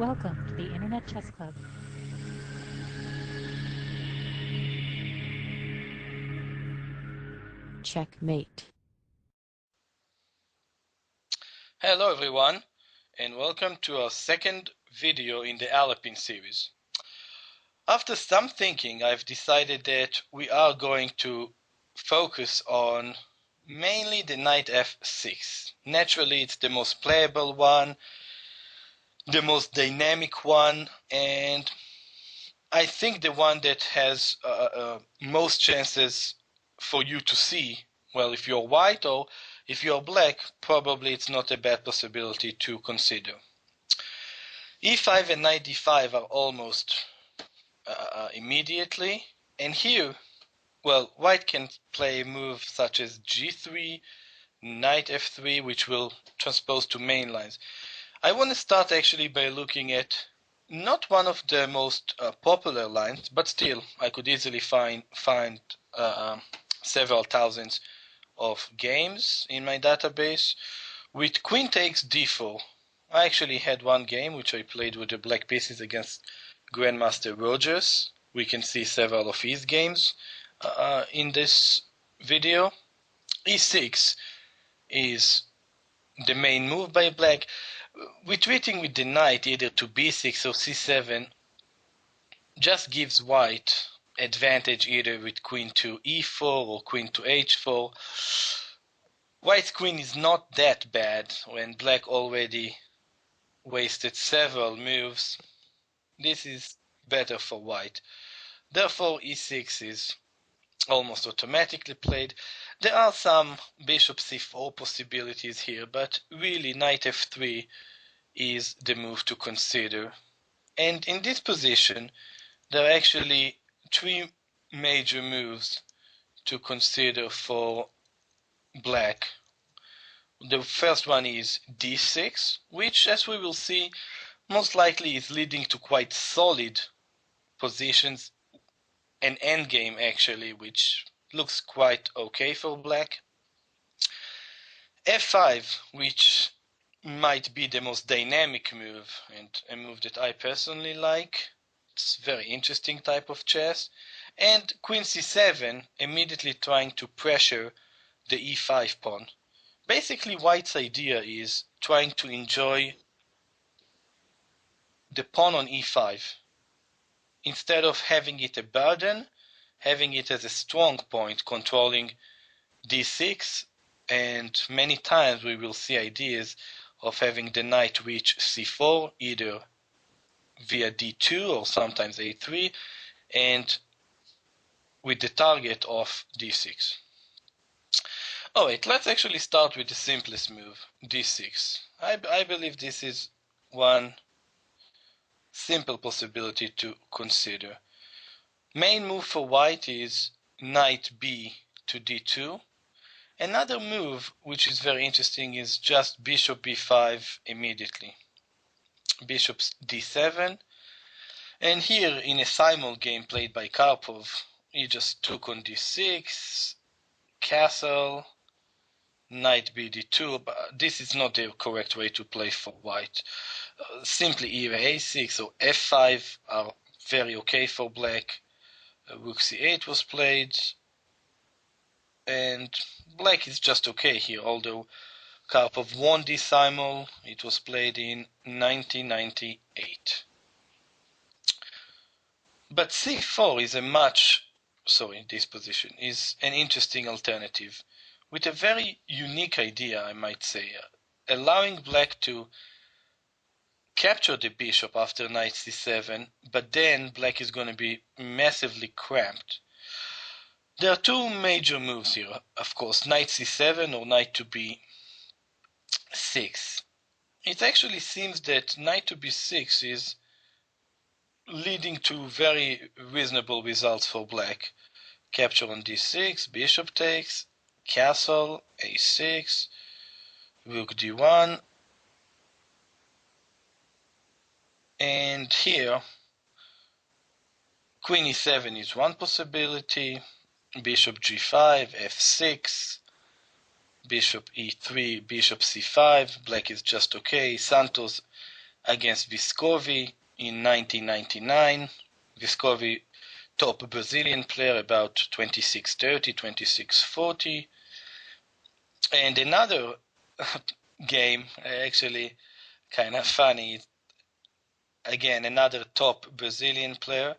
Welcome to the Internet Chess Club. Checkmate. Hello everyone, and welcome to our second video in the Alapin series. After some thinking, I've decided that we are going to focus on mainly the knight f6. Naturally, it's the most playable one, the most dynamic one, and I think the one that has most chances for you to see. Well, if you're white or if you're black, probably it's not a bad possibility to consider. E5 and knight d5 are almost immediately, and here, well, white can play a move such as g3, knight f3, which will transpose to main lines. I want to start actually by looking at not one of the most popular lines, but still I could easily find several thousands of games in my database with queen takes d4. I actually had one game which I played with the black pieces against Grandmaster Rogers. We can see several of his games in this video. e6 is the main move by black. Retreating with the knight either to b6 or c7 just gives white advantage either with queen to e4 or queen to h4. White's queen is not that bad when black already wasted several moves. This is better for white. Therefore e6 is almost automatically played. There are some bishop c4 possibilities here, but really knight f3 is the move to consider. And in this position, there are actually three major moves to consider for black. The first one is d6, which, as we will see, most likely is leading to quite solid positions, an endgame actually, which looks quite okay for black. f5, which might be the most dynamic move and a move that I personally like. It's a very interesting type of chess. And queen c7, immediately trying to pressure the e5 pawn. Basically, white's idea is trying to enjoy the pawn on e5. Instead of having it a burden, having it as a strong point controlling d6, and many times we will see ideas of having the knight reach c4 either via d2 or sometimes a3, and with the target of d6. Alright, let's actually start with the simplest move, d6. I believe this is one simple possibility to consider. Main move for white is knight b to d2. Another move which is very interesting is just bishop b5 immediately. Bishop d7. And here in a simul game played by Karpov, he just took on d6, castle, knight b d2, but this is not the correct way to play for white. Simply either a6 or f5 are very okay for black. Rook c8 was played, and black is just okay here, although Karpov won this simul. It was played in 1998. But c4 is this position is an interesting alternative with a very unique idea, I might say, allowing black to capture the bishop after knight c7, but then black is going to be massively cramped. There are two major moves here, of course, knight c7 or knight to b6. It actually seems that knight to b6 is leading to very reasonable results for black. Capture on d6, bishop takes, castle, a6, rook d1, and here queen e7 is one possibility, bishop g5, f6, bishop e3, bishop c5, black is just okay. Santos against Viscovi in 1999. Viscovi, top Brazilian player, about 26-30, 26-40. And another game, actually kind of funny, again, another top Brazilian player,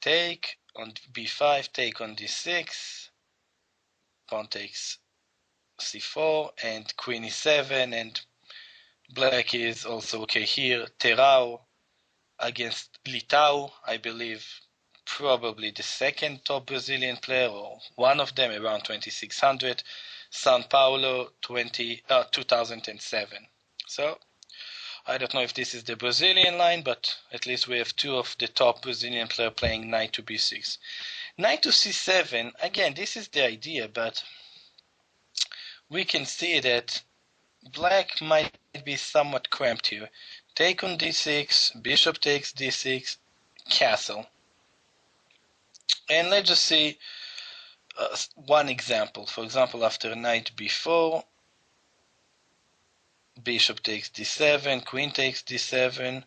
take on b5, take on d6, pawn takes c4, and queen e7, and black is also okay here. Terao against Litao, I believe probably the second top Brazilian player, or one of them, around 2600. Sao Paulo 2007. So I don't know if this is the Brazilian line, but at least we have two of the top Brazilian players playing knight to b6. Knight to c7, again, this is the idea, but we can see that black might be somewhat cramped here. Take on d6, bishop takes d6, castle. And let's just see one example. For example, after knight b4, bishop takes d7, queen takes d7,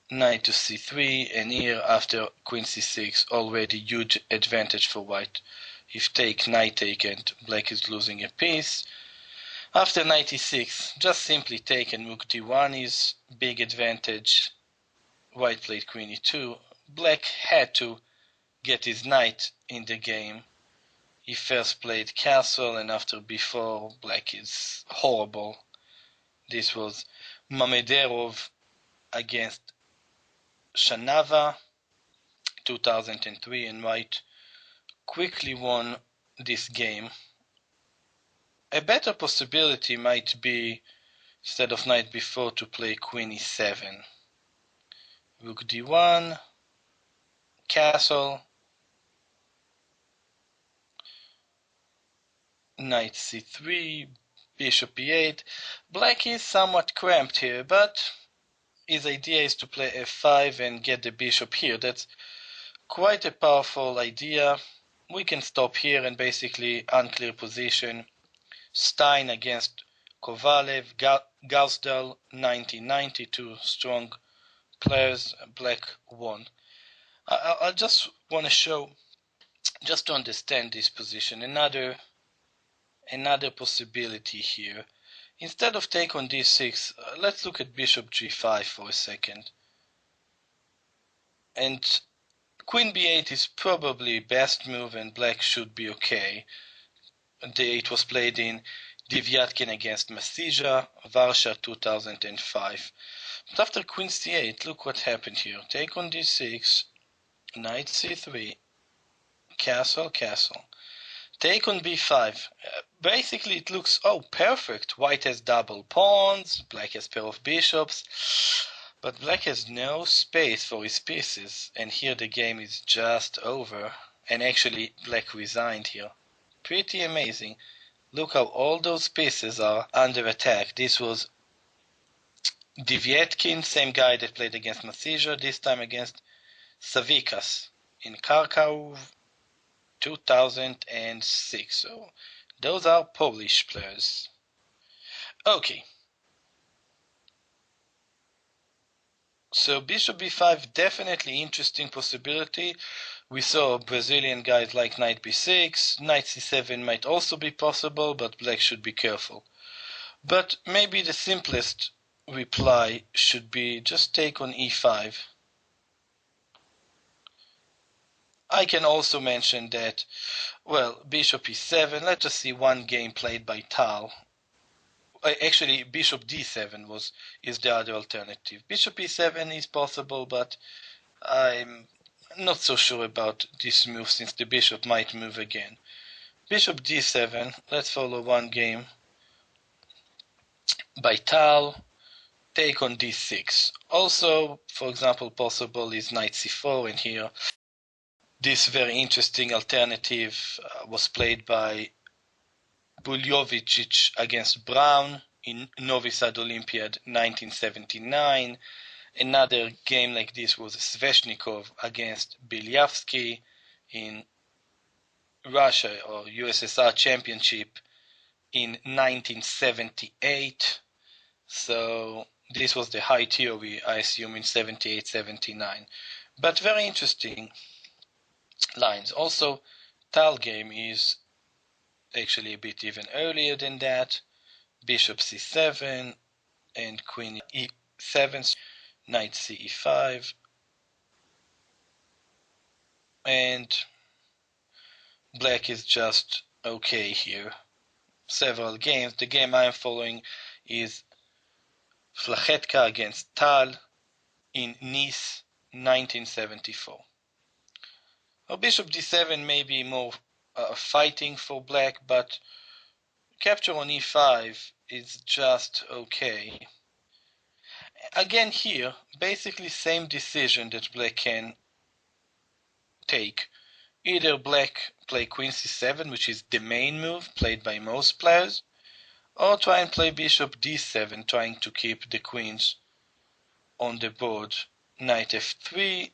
knight to c3, and here after queen c6, already huge advantage for white. If take, knight take, and black is losing a piece. After knight e6, just simply take and rook d1 is big advantage. White played queen e2. Black had to get his knight in the game. He first played castle, and after b4, black is horrible. This was Mamederov against Shanava 2003, and white quickly won this game. A better possibility might be, instead of knight b4, to play queen e7. Rook d1, castle, knight c3, bishop e8. Black is somewhat cramped here, but his idea is to play f5 and get the bishop here. That's quite a powerful idea. We can stop here and basically unclear position. Stein against Kovalev, Gausdal 1992, strong players. Black won. I just want to show, just to understand this position, another possibility here. Instead of take on d6, let's look at bishop g5 for a second. And queen b8 is probably best move, and black should be okay. It was played in Divyatkin against Masija, Varsha 2005. But after queen c8, look what happened here. Take on d6, knight c3, castle, castle. Take on b5. Basically it looks, oh, perfect. White has double pawns, black has pair of bishops, but black has no space for his pieces, and here the game is just over. And actually black resigned here. Pretty amazing. Look how all those pieces are under attack. This was Divyatkin, same guy that played against Masija, this time against Savikas in Kharkov 2006. So those are Polish players. Okay. So bishop b5, definitely interesting possibility. We saw Brazilian guys like knight b6, knight c7 might also be possible, but black should be careful. But maybe the simplest reply should be just take on e5. I can also mention that, well, bishop e7, let's just see one game played by Tal. Actually, bishop d7 is the other alternative. Bishop e7 is possible, but I'm not so sure about this move since the bishop might move again. Bishop d7, let's follow one game by Tal. Take on d6. Also, for example, possible is knight c4, and here this very interesting alternative was played by Buljovicic against Brown in Novi Sad Olympiad 1979. Another game like this was Sveshnikov against Bilyavsky in Russia or USSR Championship in 1978. So This was the high theory, I assume, in 78, 79. But very interesting lines. Also, Tal game is actually a bit even earlier than that. Bishop c7 and queen e7, knight ce5, and black is just okay here. Several games. The game I'm following is Flachetka against Tal in Nice, 1974. Well, bishop d7 may be more fighting for black, but capture on e5 is just okay. Again here, basically same decision that black can take. Either black play queen c7, which is the main move played by most players, or try and play bishop d7, trying to keep the queens on the board. Knight f3,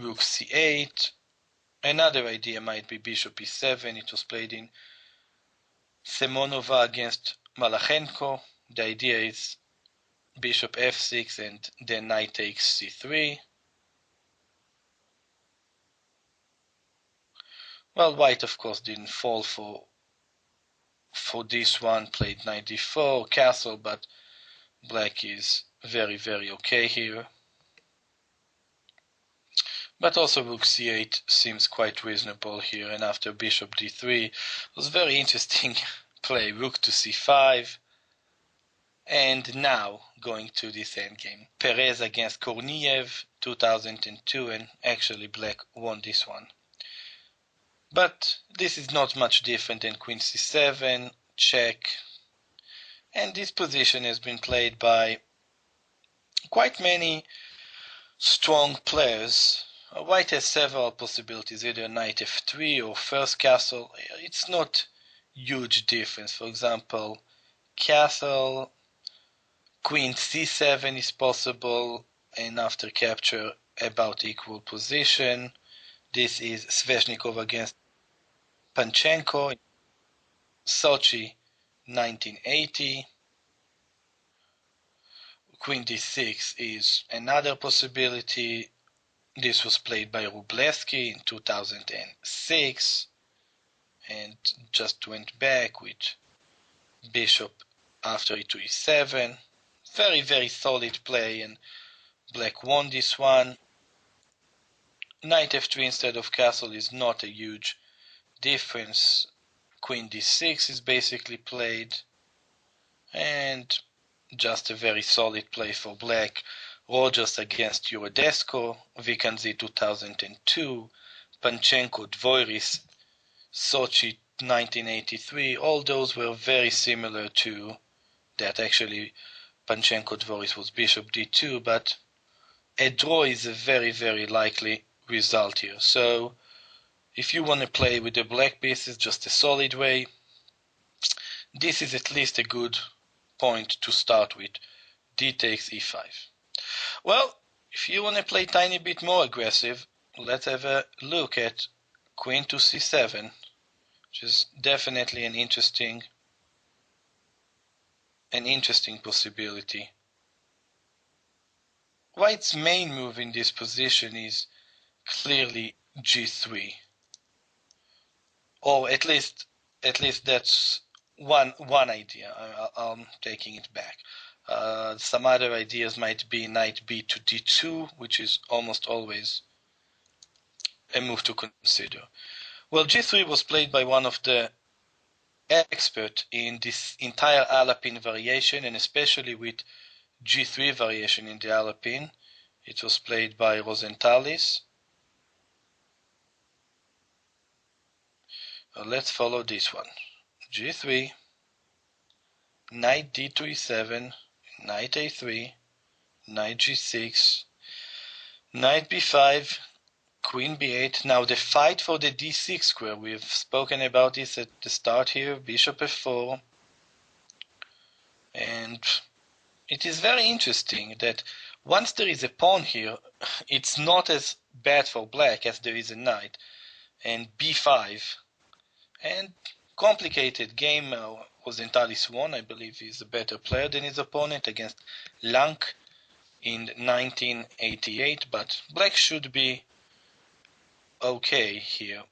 rook c8. Another idea might be bishop e7. It was played in Semonova against Malachenko. The idea is bishop f6 and then knight takes c3. Well, white of course didn't fall for this one, played knight d4, castle, but black is very, very okay here. But also rook c8 seems quite reasonable here, and after bishop d3 it was very interesting play, rook to c5. And now going to this endgame. Perez against Korniev, 2002, and actually black won this one. But this is not much different than queen c7, check. And this position has been played by quite many strong players. White has several possibilities, either knight f3 or first castle. It's not huge difference. For example, castle, queen c7 is possible, and after capture about equal position. This is Sveshnikov against Panchenko, Sochi, 1980. Queen d6 is another possibility. This was played by Wróblewski in 2006 and just went back with bishop after e to e7. Very, very solid play, and black won this one. Knight f3 instead of castle is not a huge difference. Queen d6 is basically played, and just a very solid play for black. Rogers against Urodesco, Vikanzi 2002, Panchenko, Dvoris, Sochi 1983. All those were very similar to that. Actually, Panchenko Dvoris was bishop d2, but a draw is a very, very likely result here. So if you want to play with the black pieces just a solid way, this is at least a good point to start with. D takes e5. Well, if you want to play a tiny bit more aggressive, let's have a look at queen to c7, which is definitely an interesting possibility. White's main move in this position is clearly g3, or at least that's one idea. I'm taking it back. Some other ideas might be knight b to d2, which is almost always a move to consider. Well, g3 was played by one of the experts in this entire Alapin variation, and especially with g3 variation in the Alapin. It was played by Rosenthalis. Let's follow this one. g3, knight d to e7, knight a3, knight g6, knight b5, queen b8. Now the fight for the d6 square, we've spoken about this at the start here, bishop f4. And it is very interesting that once there is a pawn here, it's not as bad for black as there is a knight. And b5, and complicated game, was entirely sworn. I believe he's a better player than his opponent against Lank in 1988, but black should be okay here.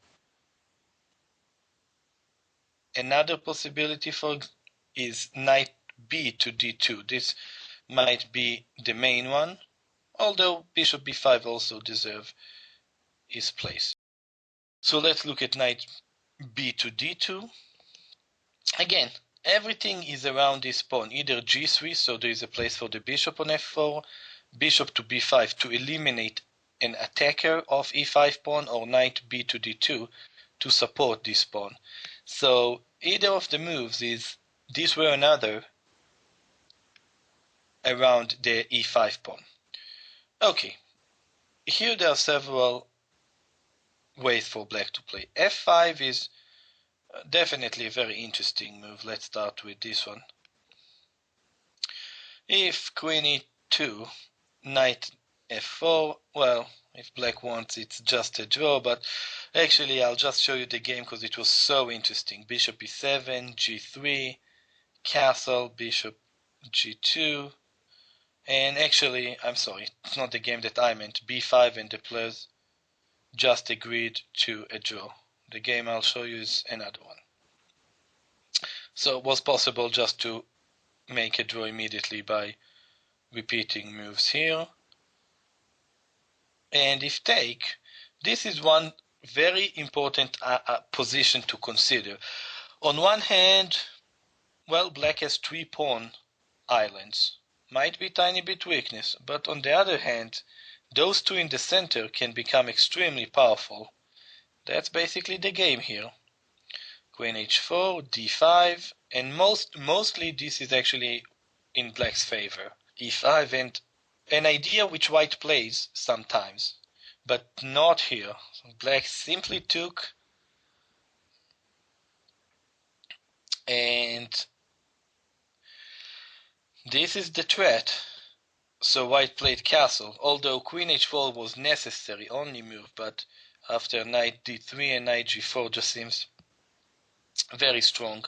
Another possibility is knight b to d2. This might be the main one, although bishop b5 also deserves his place. So let's look at knight b to d2. Again, everything is around this pawn, either g3, so there is a place for the bishop on f4, bishop to b5 to eliminate an attacker of e5 pawn, or knight b to d2 to support this pawn. So either of the moves is this way or another around the e5 pawn. Okay, here there are several ways for black to play. f5 is definitely a very interesting move. Let's start with this one. If queen e2, knight f4, well, if black wants, it's just a draw, but actually I'll just show you the game because it was so interesting. Bishop e7, g3, castle, bishop g2, and actually, I'm sorry, it's not the game that I meant, b5, and the players just agreed to a draw. The game I'll show you is another one. So it was possible just to make a draw immediately by repeating moves here. And if take, this is one very important position to consider. On one hand, well, black has 3 pawn islands. Might be a tiny bit weakness, but on the other hand, those 2 in the center can become extremely powerful. That's basically the game here. Queen h4, d5, and mostly this is actually in black's favor. e5, and an idea which white plays sometimes, but not here. So black simply took, and this is the threat. So white played castle, although queen h4 was necessary only move, but after knight d3 and knight g4 just seems very strong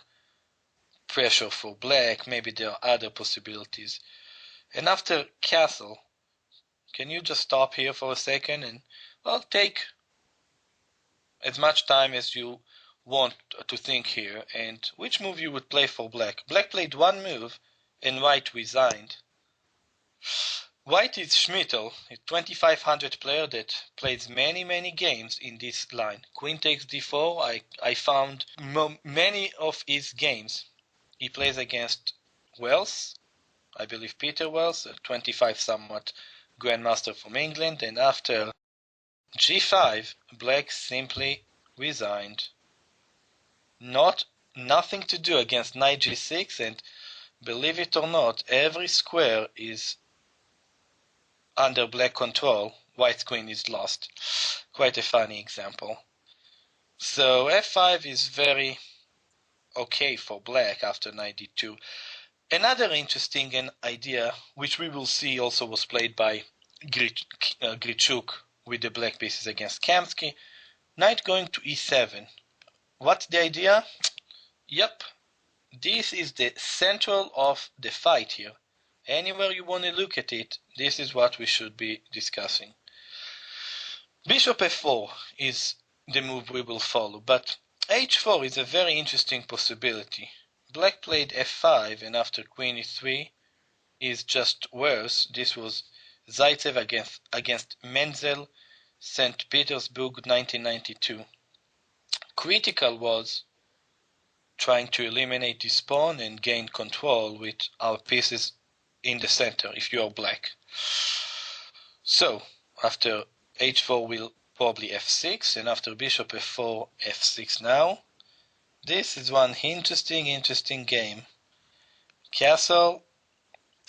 pressure for black. Maybe there are other possibilities. And after castle, can you just stop here for a second and, well, take as much time as you want to think here, and which move you would play for black. Black played one move and white resigned. White is Schmittel, a 2500 player that plays many games in this line. Queen takes d4, I found many of his games. He plays against Wells, I believe Peter Wells, a 25 somewhat grandmaster from England, and after g5, black simply resigned. Nothing to do against knight g6, and believe it or not, every square is under black control. White's queen is lost. Quite a funny example. So f5 is very okay for black after knight d2. Another interesting idea, which we will see also was played by Grichuk with the black pieces against Kamsky, knight going to e7. What's the idea? Yep, this is the central of the fight here. Anywhere you want to look at it, this is what we should be discussing. Bishop f4 is the move we will follow, but h4 is a very interesting possibility. Black played f5, and after queen e3 is just worse. This was Zaitsev against Menzel, St. Petersburg, 1992. Critical was trying to eliminate this pawn and gain control with our pieces in the center if you are black. So after h4 will probably f6, and after bishop f4, f6 now. This is one interesting game. Castle,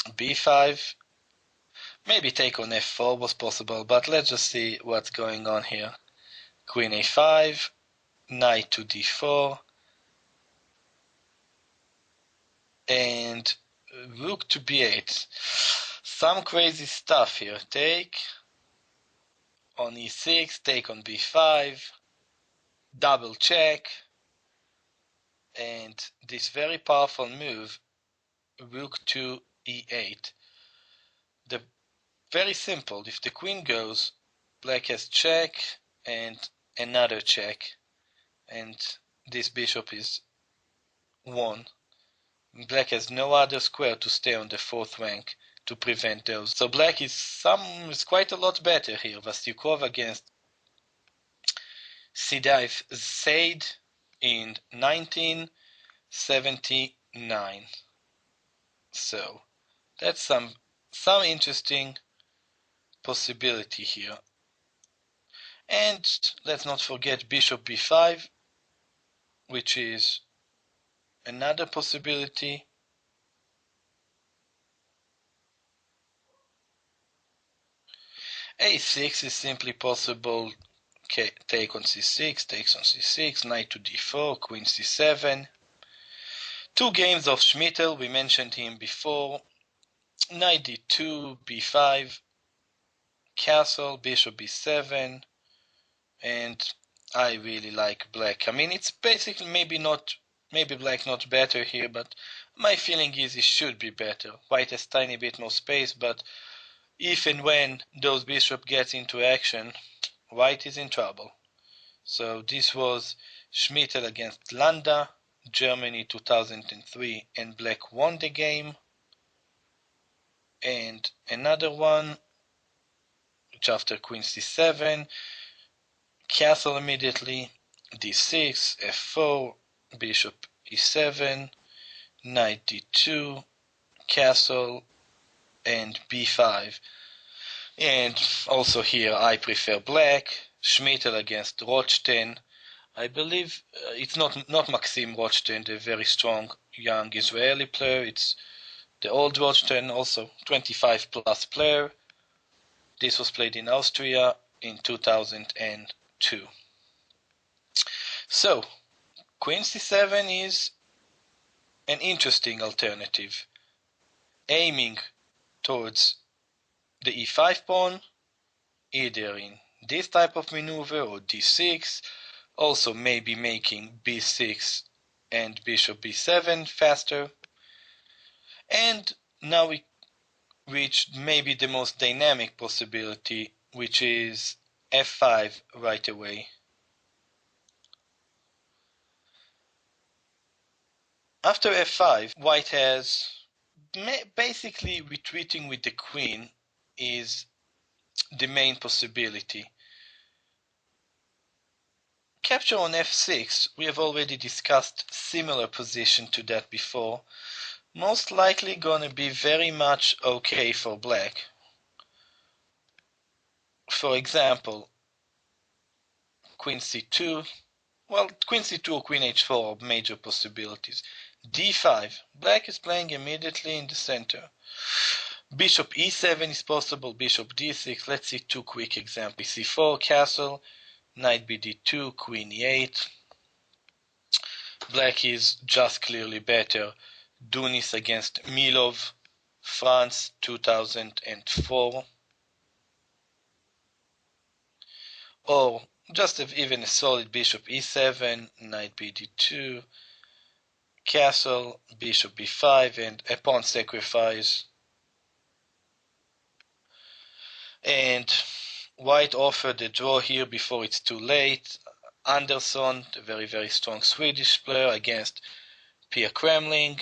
b5, maybe take on f4 was possible, but let's just see what's going on here. Queen a5, knight to d4, and rook to b8. Some crazy stuff here. Take on e6, take on b5, double check, And this very powerful move, rook to e8. The very simple. If the queen goes, black has check and another check, and this bishop is won. Black has no other square to stay on the fourth rank to prevent those. So black is quite a lot better here. Vastyukov against Sidaev Said in 1979. So that's some interesting possibility here. And let's not forget bishop b5, which is another possibility. a6 is simply possible. Okay, take on c6, takes on c6, knight to d4, queen c7. Two games of Schmittel, we mentioned him before. Knight d2, b5, castle, bishop b7, and I really like black. I mean, it's basically maybe black not better here, but my feeling is it should be better. White has tiny bit more space, but if and when those bishop gets into action, white is in trouble. So this was Schmittel against Landa, Germany 2003, and black won the game. And another one, which after queen c7, castle immediately, d6, f4, bishop e7, knight d2, castle, and b5. And also here I prefer black. Schmittel against Rochten. I believe it's not Maxim Rochten, the very strong young Israeli player. It's the old Rochten, also 25 plus player. This was played in Austria in 2002. So, queen c7 is an interesting alternative, aiming towards the e5 pawn, either in this type of maneuver or d6, also maybe making b6 and bishop b7 faster. And now we reached maybe the most dynamic possibility, which is f5 right away. After f5, white has basically retreating with the queen is the main possibility. Capture on f6, we have already discussed similar position to that before. Most likely gonna be very much okay for black. For example, queen c2. Well, queen c2 or queen h4 are major possibilities. d5. Black is playing immediately in the center. Bishop e7 is possible. Bishop d6. Let's see two quick examples. c4, castle. Knight bd2, queen e8. Black is just clearly better. Dunis against Milov, France 2004. Or just even a solid bishop e7, knight bd2, castle, bishop b5, and a pawn sacrifice. And white offered a draw here before it's too late. Andersson, the very, very strong Swedish player, against Pia Kremling,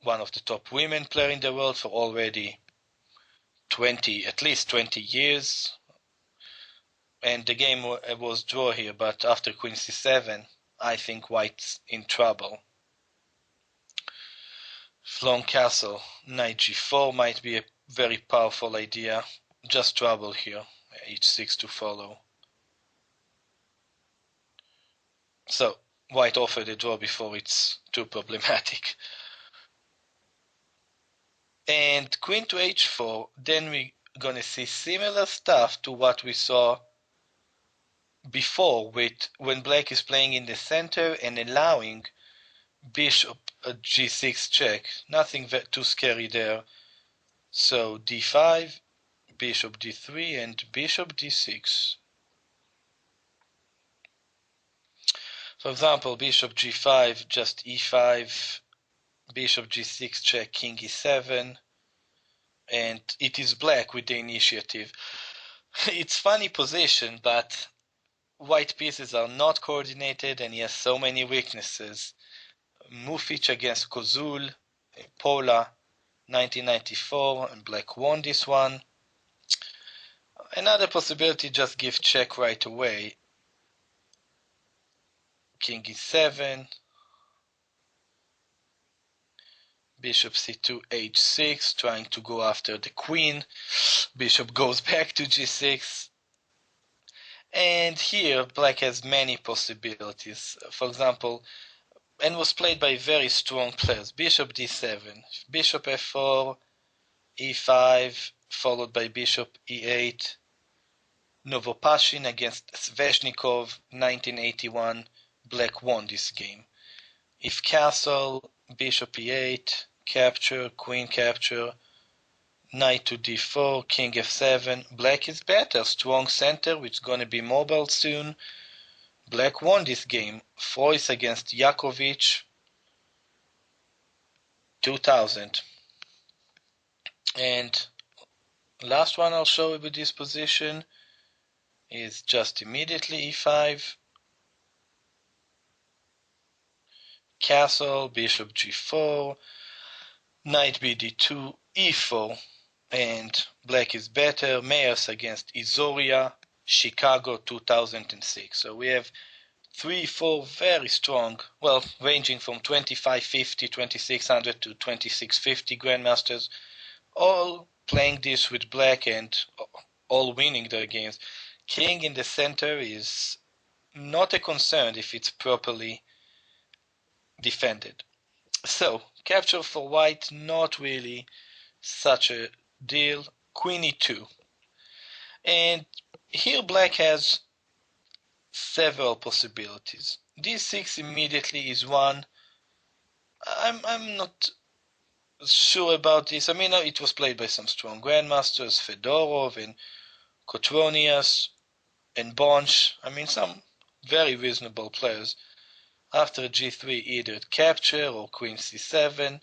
one of the top women player in the world for already at least 20 years. And the game was draw here, but after queen c7, I think white's in trouble. Long castle, knight g4 might be a very powerful idea. Just trouble here, h6 to follow. So, white offered a draw before it's too problematic. And queen to h4, then we're gonna see similar stuff to what we saw before with when black is playing in the center and allowing bishop g6 check. Nothing too scary there. So d5, bishop d3, and bishop d6. For example, bishop g5, just e5, bishop g6 check, king e7, and it is black with the initiative. It's funny position, but white pieces are not coordinated and he has so many weaknesses. Mufic against Kozul, Pola, 1994, and black won this one. Another possibility, just give check right away. King e7, bishop c2, h6, trying to go after the queen. Bishop goes back to g6. And here, black has many possibilities. For example, and was played by very strong players. Bishop d7, bishop f4, e5, followed by bishop e8. Novopashin against Sveshnikov, 1981. Black won this game. If castle, bishop e8, capture, queen capture, knight to d4, king f7. Black is better, strong center, which is going to be mobile soon. Black won this game. Frois against Yakovich, 2000. And last one I'll show you with this position is just immediately e5, castle, bishop g4, knight bd2, e4, and black is better. Mayers against Izoria, Chicago, 2006. So we have 3-4 very strong, well, ranging from 2550, 2600 to 2650 grandmasters, all playing this with black and all winning their games. King in the center is not a concern if it's properly defended. So, capture for white, not really such a deal. Queen e2. And here black has several possibilities. d6 immediately is one. I'm not sure about this. I mean, it was played by some strong grandmasters, Fedorov and Kotronias and Bonch. I mean, some very reasonable players. After g3, either capture or queen c7.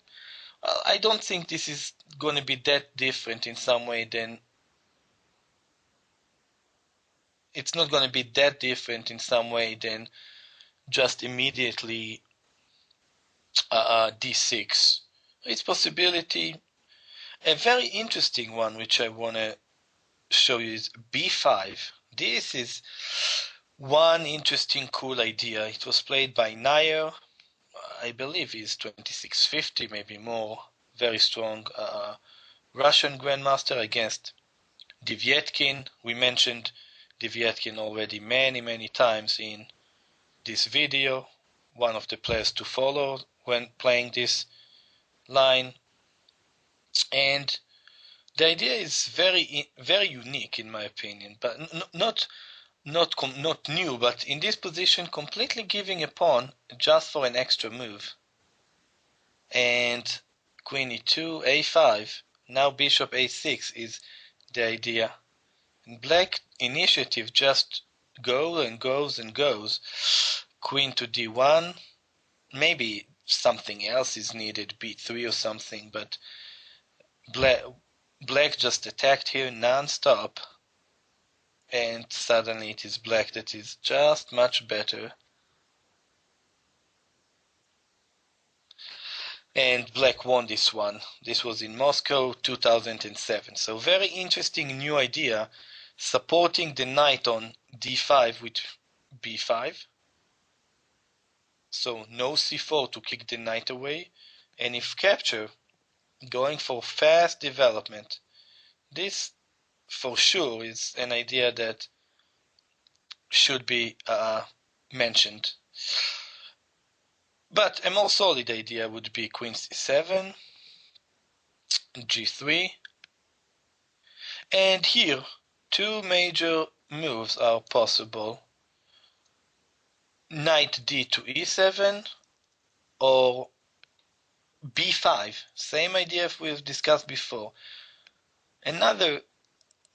Well, I don't think this is going to be that different in some way than... It's not going to be that different in some way than just immediately d6. It's possibility. A very interesting one which I want to show you is b5. This is one interesting cool idea. It was played by Nair. I believe he's 2650, maybe more. Very strong Russian grandmaster against Devyatkin. We mentioned Devyatkin already many times in this video. One of the players to follow when playing this line. And the idea is very unique in my opinion, but not new, but in this position completely giving a pawn just for an extra move. And queen e2, a5, now bishop a6 is the idea. And black initiative just goes and goes. Queen to d1, maybe something else is needed, b3 or something, but black just attacked here non-stop, and suddenly it is black that is just much better. And black won this one. This was in Moscow, 2007. So very interesting new idea, supporting the knight on d5 with b5. So no c4 to kick the knight away. And if capture, going for fast development. This for sure is an idea that should be mentioned. But a more solid idea would be queen c7, g3, and here two major moves are possible. Knight d to e7 or b5, same idea we've discussed before. Another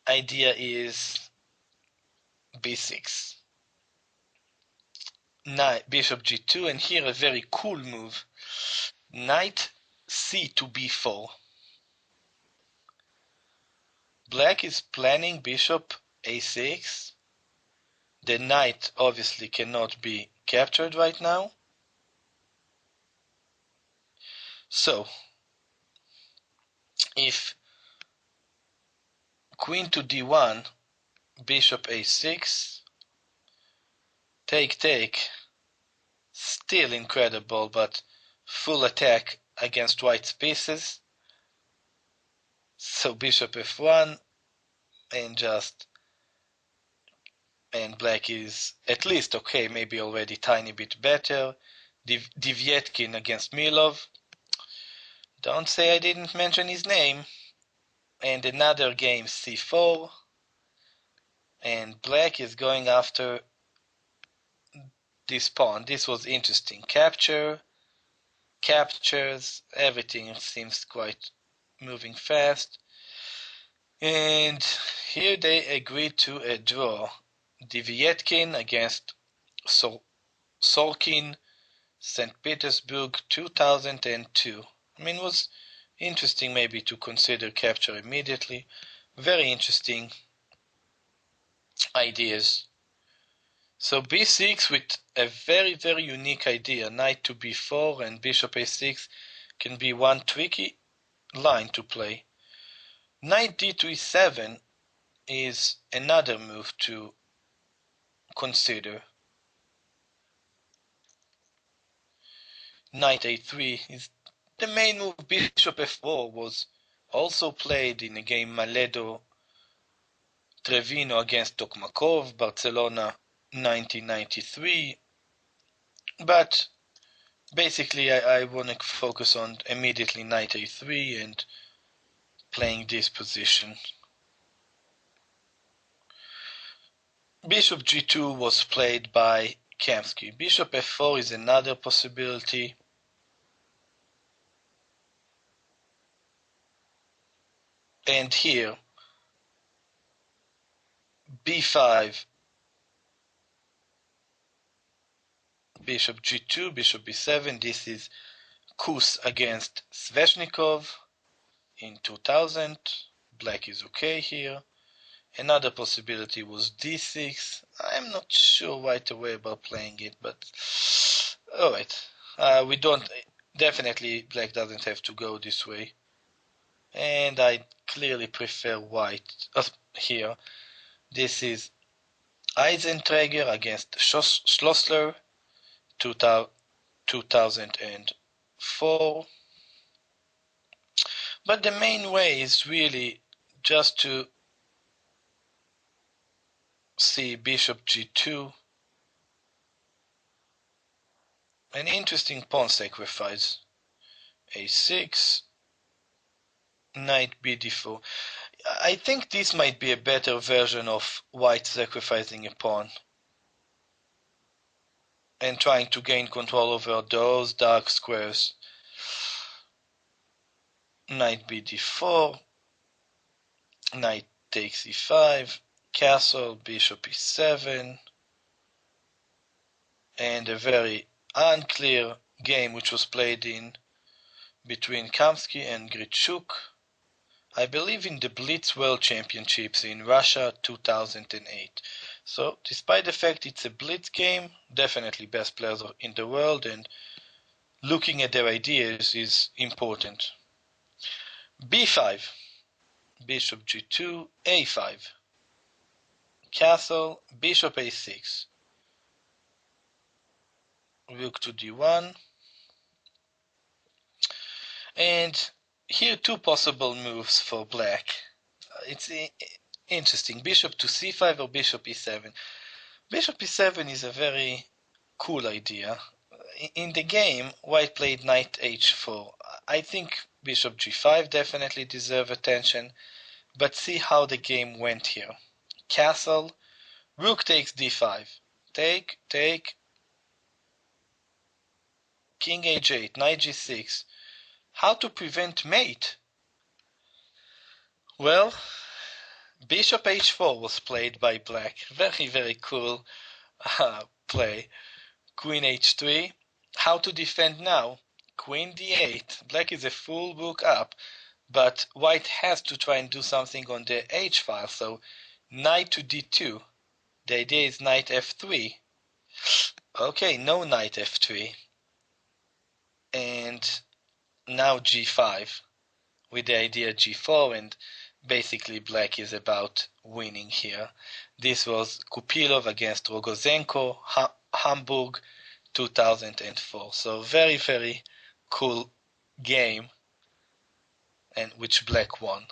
idea is b6. knight, bishop g2, and here a very cool move. Knight c to b4. Black is planning bishop a6. The knight obviously cannot be captured right now. So, if queen to d1, bishop a6, take, still incredible, but full attack against white's pieces. So bishop f1, and black is at least okay, maybe already tiny bit better. Divyetkin against Milov. Don't say I didn't mention his name. And another game c4. And black is going after this pawn. This was interesting. Captures, everything seems quite moving fast. And here they agreed to a draw. Divyetkin against Sorkin, St. Petersburg, 2002. I mean, it was interesting maybe to consider capture immediately. Very interesting ideas. So b6 with a very, very unique idea. Knight to b4 and bishop a6 can be one tricky line to play. Knight d to e7 is another move to consider. Knight a3 is the main move. Bishop f4 was also played in a game Maledo Trevino against Tokmakov, Barcelona 1993. But basically I want to focus on immediately knight a3 and playing this position. Bishop g2 was played by Kamsky. Bishop f4 is another possibility. And here b5, bishop g2, bishop b7. This is Kus against Sveshnikov in 2000. Black is okay here. Another possibility was d6. I'm not sure right away about playing it, but alright. We don't, definitely black doesn't have to go this way. And I clearly prefer white here. This is Eisenträger against Schlossler, 2004. But the main way is really just to see bishop g2. An interesting pawn sacrifice. a6, knight b d4. I think this might be a better version of white sacrificing a pawn and trying to gain control over those dark squares. Knight b d4, knight takes e5, castle, bishop e7, and a very unclear game which was played in between Kamsky and Gritschuk, I believe in the Blitz World Championships in Russia 2008. So despite the fact it's a blitz game, definitely best players in the world, and looking at their ideas is important. b5, bishop g2, a5, castle, bishop a6, rook to d1, and here two possible moves for black. It's interesting, bishop to c5 or bishop e7. Bishop e7 is a very cool idea. In the game, white played knight h4. I think bishop g5 definitely deserves attention, but see how the game went here. Castle, rook takes d5. Take, king h8, knight g6. How to prevent mate? Well, bishop h4 was played by black. Very, very cool play. Queen h3. How to defend now? Queen d8. Black is a full book up, but white has to try and do something on the h file, so knight to d2. The idea is knight f3. Okay, no knight f3. And now g5 with the idea g4, and basically black is about winning here. This was Kupilov against Rogozenko, Hamburg 2004. So very, very cool game, and which black won.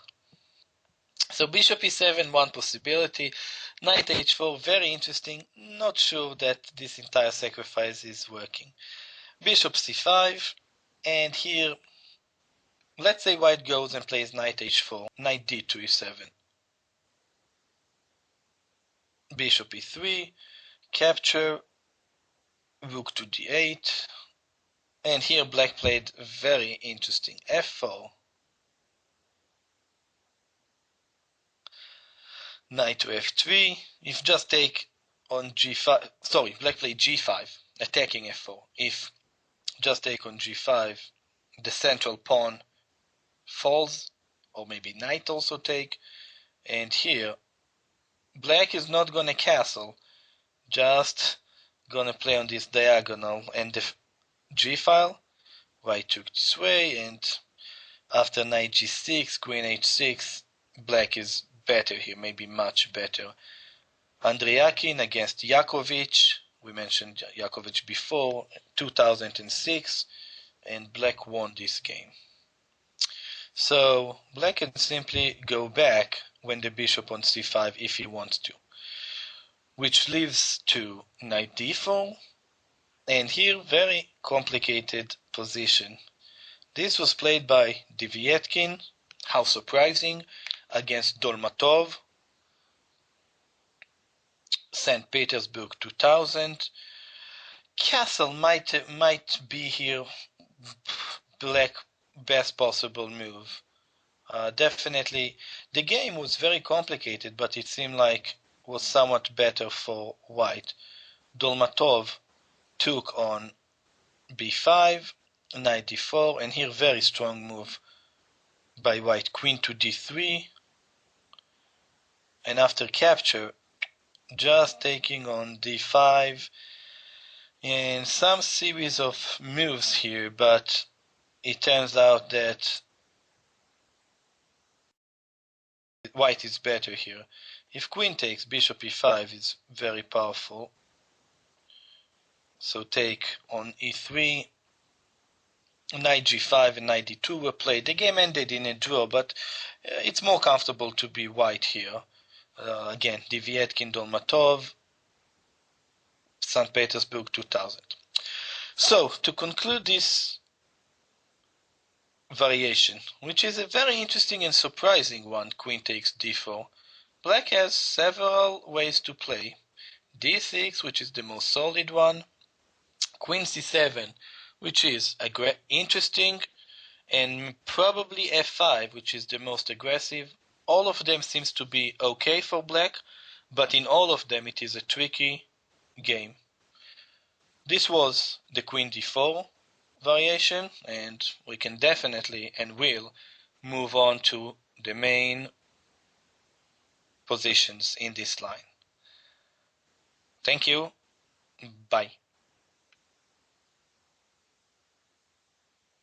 So bishop e7, one possibility. Knight h4, very interesting. Not sure that this entire sacrifice is working. Bishop c5, and here let's say white goes and plays knight h4, knight d to e7. Bishop e3, capture, rook to d8, and here black played very interesting f4, knight to f3. If just take on g5, sorry, black played g5, attacking f4. If just take on g5, the central pawn falls, or maybe knight also take, and here black is not gonna castle, just gonna play on this diagonal, and the g file, white took this way, and after knight g6, queen h6, black is better here, maybe much better. Andriakin against Yakovich, we mentioned Yakovich before, 2006, and black won this game. So black can simply go back when the bishop on c5 if he wants to, which leads to knight d4, and here very complicated position. This was played by Devietkin, how surprising, against Dolmatov, St. Petersburg 2000. Castle might be here black best possible move. Definitely the game was very complicated, but it seemed like was somewhat better for white. Dolmatov took on b5, knight d4, and here very strong move by white, queen to d3, and after capture just taking on d5, and some series of moves here, but it turns out that white is better here. If queen takes, bishop e5 is very powerful, so take on e3, knight g5 and knight d2 were played. The game ended in a draw, but it's more comfortable to be white here. Again, Devietkin, Dolmatov, St. Petersburg 2000. So, to conclude this variation, which is a very interesting and surprising one, queen takes d4, black has several ways to play. d6, which is the most solid one, queen c7, which is interesting, and probably f5, which is the most aggressive. All of them seems to be okay for black, but in all of them it is a tricky game. This was the queen d4 variation, and we can definitely and will move on to the main positions in this line. Thank you. Bye.